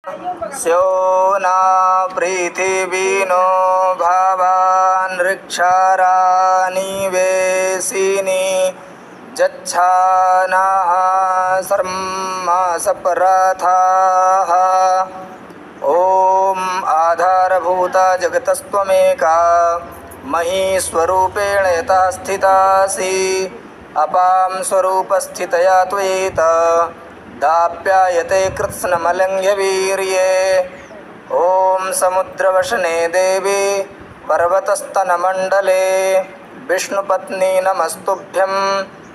स्यो न पृथिवीनो भावान् ऋक्षारानिवेशिनी जच्छानाः सर्मासपराथाः। ॐ आधारभूता जगतस्त्वमेका महीस्वरूपेण यथा स्थितासि अपां स्वरूपस्थितया त्वयेत दाप्यायते कृत्स्नमलङ्घ्य वीर्ये। ॐ समुद्रवशने देवी पर्वतस्तनमण्डले विष्णुपत्नी नमस्तुभ्यं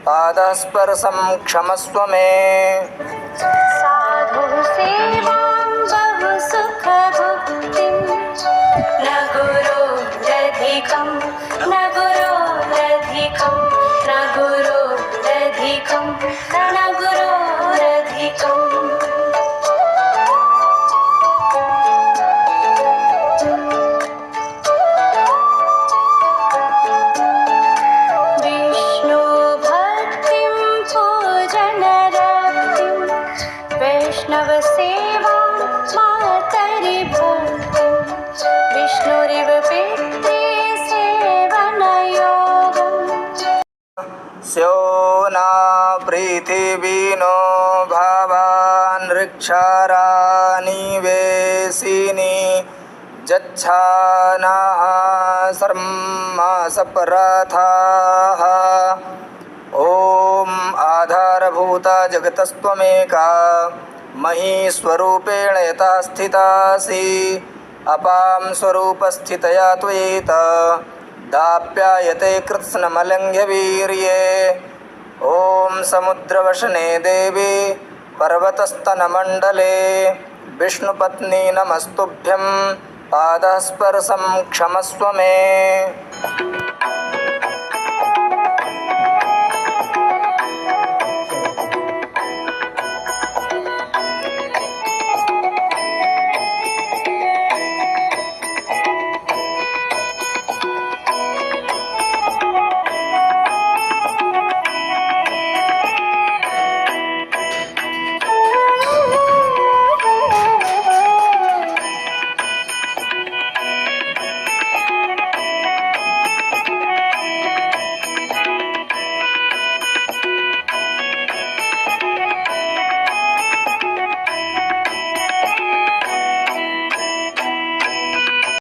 पादस्पर्शं क्षमस्व मे। साधु सेवां बहु सुखभुक्तिं न गुरोरधिकं न गुरोरधिकं न गुरोरधिकं न गुरोरधिकम्। वैष्णवसेवां मातरि भक्तिं विष्णुरिव पित्रे सेवनयोगम्। स्यो न पृथिवीनो भावान् ऋक्षारानिवेशिनी जच्छानाः सर्मासपराथाः। ॐ आधारभूता जगतस्त्वमेका महीस्वरूपेण यथा स्थितासि अपां स्वरूपस्थितया त्वयेत दाप्यायते कृत्स्नमलङ्घ्य वीर्ये। ॐ समुद्रवशने देवी पर्वतस्तनमण्डले विष्णुपत्नी नमस्तुभ्यं पादस्पर्शं क्षमस्व मे।